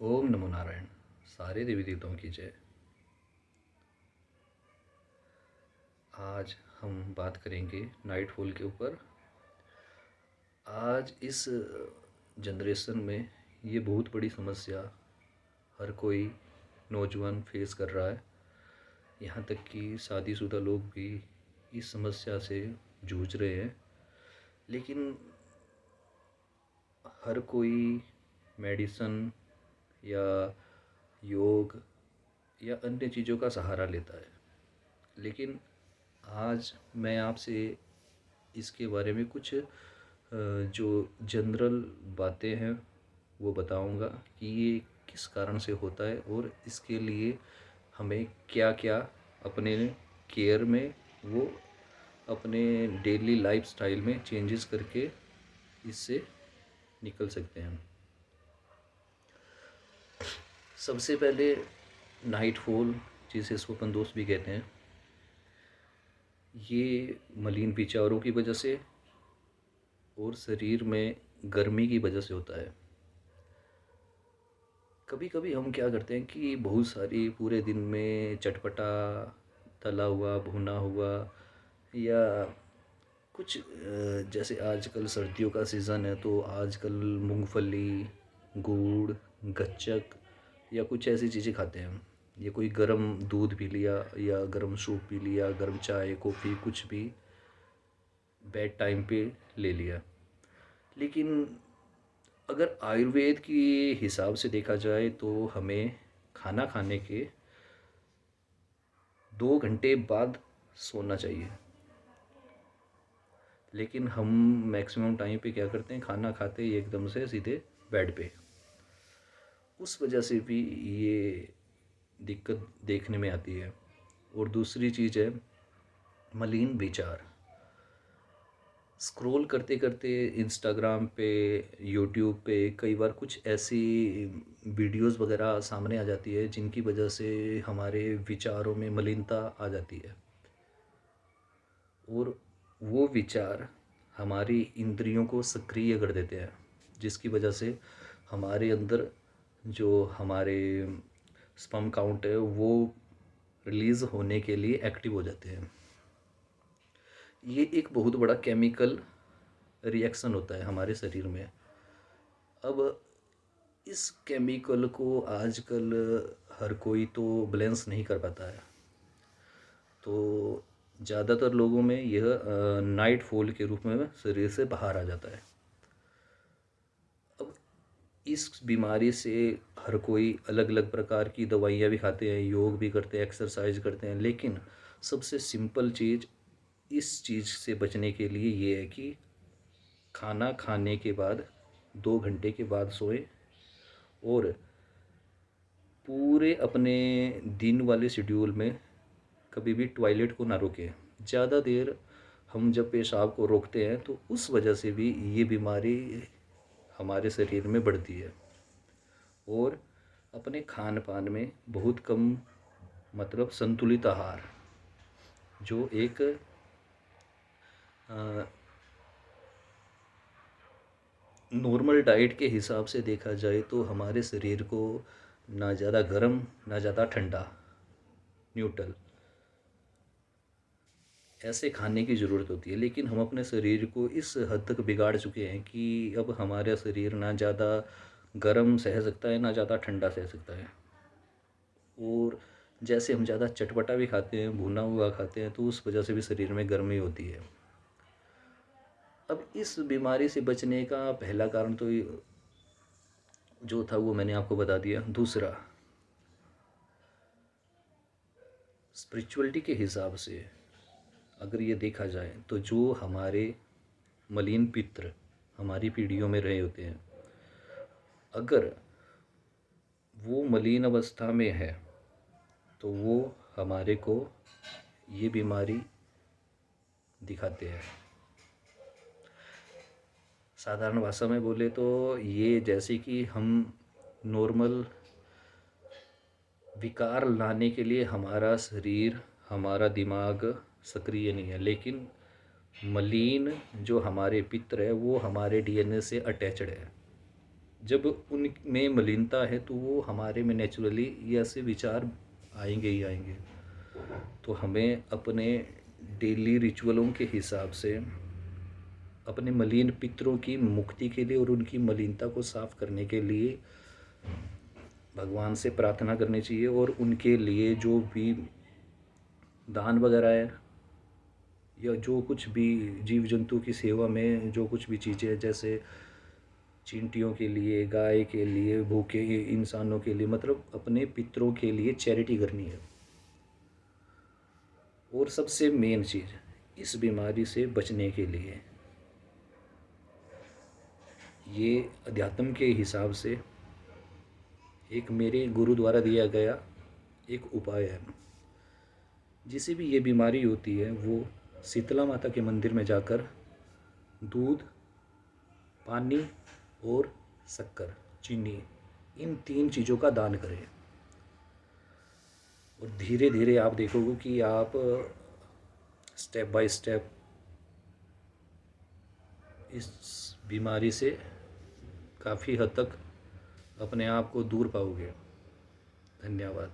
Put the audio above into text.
ओम नमो नारायण। सारे देवी देवताओं की जय। आज हम बात करेंगे नाइटफॉल के ऊपर। आज इस जनरेशन में ये बहुत बड़ी समस्या हर कोई नौजवान फेस कर रहा है। यहाँ तक कि शादीशुदा लोग भी इस समस्या से जूझ रहे हैं। लेकिन हर कोई मेडिसन या योग या अन्य चीज़ों का सहारा लेता है। लेकिन आज मैं आपसे इसके बारे में कुछ जो जनरल बातें हैं वो बताऊंगा कि ये किस कारण से होता है और इसके लिए हमें क्या क्या अपने केयर में वो अपने डेली लाइफस्टाइल में चेंजेस करके इससे निकल सकते हैं। सबसे पहले नाइटफॉल, जिसे स्वप्न दोष भी कहते हैं, ये मलिन विचारों की वजह से और शरीर में गर्मी की वजह से होता है। कभी कभी हम क्या करते हैं कि बहुत सारी पूरे दिन में चटपटा, तला हुआ, भुना हुआ या कुछ जैसे आजकल सर्दियों का सीज़न है तो आजकल मूंगफली, गुड़, गच्चक या कुछ ऐसी चीज़ें खाते हैं। या कोई गर्म दूध पी लिया या गर्म सूप पी लिया, गर्म चाय, कॉफ़ी, कुछ भी बेड टाइम पे ले लिया। लेकिन अगर आयुर्वेद के हिसाब से देखा जाए तो हमें खाना खाने के 2 घंटे बाद सोना चाहिए। लेकिन हम मैक्सिमम टाइम पे क्या करते हैं, खाना खाते ही एकदम से सीधे बेड पे। उस वजह से भी ये दिक्कत देखने में आती है। और दूसरी चीज़ है मलिन विचार। स्क्रॉल करते करते इंस्टाग्राम पे, यूट्यूब पे कई बार कुछ ऐसी वीडियोस वगैरह सामने आ जाती है जिनकी वजह से हमारे विचारों में मलिनता आ जाती है। और वो विचार हमारी इंद्रियों को सक्रिय कर देते हैं, जिसकी वजह से हमारे अंदर जो हमारे स्पर्म काउंट है वो रिलीज़ होने के लिए एक्टिव हो जाते हैं। ये एक बहुत बड़ा केमिकल रिएक्शन होता है हमारे शरीर में। अब इस केमिकल को आजकल हर कोई तो बैलेंस नहीं कर पाता है, तो ज़्यादातर लोगों में यह नाइट फॉल के रूप में शरीर से बाहर आ जाता है। अब इस बीमारी से हर कोई अलग अलग प्रकार की दवाइयाँ भी खाते हैं, योग भी करते हैं, एक्सरसाइज करते हैं। लेकिन सबसे सिंपल चीज़ इस चीज़ से बचने के लिए ये है कि खाना खाने के बाद 2 घंटे के बाद सोएं और पूरे अपने दिन वाले शेड्यूल में कभी भी टॉयलेट को ना रोकें। ज़्यादा देर हम जब पेशाब को रोकते हैं तो उस वजह से भी ये बीमारी हमारे शरीर में बढ़ती है। और अपने खान पान में बहुत कम, मतलब संतुलित आहार, जो एक नॉर्मल डाइट के हिसाब से देखा जाए तो हमारे शरीर को ना ज़्यादा गर्म ना ज़्यादा ठंडा, न्यूट्रल ऐसे खाने की ज़रूरत होती है। लेकिन हम अपने शरीर को इस हद तक बिगाड़ चुके हैं कि अब हमारा शरीर ना ज़्यादा गर्म सह सकता है ना ज़्यादा ठंडा सह सकता है। और जैसे हम ज़्यादा चटपटा भी खाते हैं, भुना हुआ खाते हैं, तो उस वजह से भी शरीर में गर्मी होती है। अब इस बीमारी से बचने का पहला कारण तो जो था वो मैंने आपको बता दिया। दूसरा, स्पिरिचुअलिटी के हिसाब से अगर ये देखा जाए तो जो हमारे मलिन पित्र हमारी पीढ़ियों में रहे होते हैं, अगर वो मलिन अवस्था में है तो वो हमारे को ये बीमारी दिखाते हैं। साधारण भाषा में बोले तो ये जैसे कि हम नॉर्मल विकार लाने के लिए हमारा शरीर, हमारा दिमाग सक्रिय नहीं है, लेकिन मलिन जो हमारे पित्र है वो हमारे डीएनए से अटैचड है। जब उनमें मलिनता है तो वो हमारे में नेचुरली ये ऐसे विचार आएंगे ही आएंगे। तो हमें अपने डेली रिचुअलों के हिसाब से अपने मलिन पितरों की मुक्ति के लिए और उनकी मलिनता को साफ करने के लिए भगवान से प्रार्थना करनी चाहिए। और उनके लिए जो भी दान वगैरह है या जो कुछ भी जीव जंतु की सेवा में जो कुछ भी चीज़ें, जैसे चींटियों के लिए, गाय के लिए, भूखे इंसानों के लिए, मतलब अपने पितरों के लिए चैरिटी करनी है। और सबसे मेन चीज़ इस बीमारी से बचने के लिए ये अध्यात्म के हिसाब से एक मेरे गुरु द्वारा दिया गया एक उपाय है। जिसे भी ये बीमारी होती है वो शीतला माता के मंदिर में जाकर दूध, पानी और शक्कर, चीनी, इन 3 चीज़ों का दान करें। और धीरे धीरे आप देखोगे कि आप स्टेप बाय स्टेप इस बीमारी से काफ़ी हद तक अपने आप को दूर पाओगे। धन्यवाद।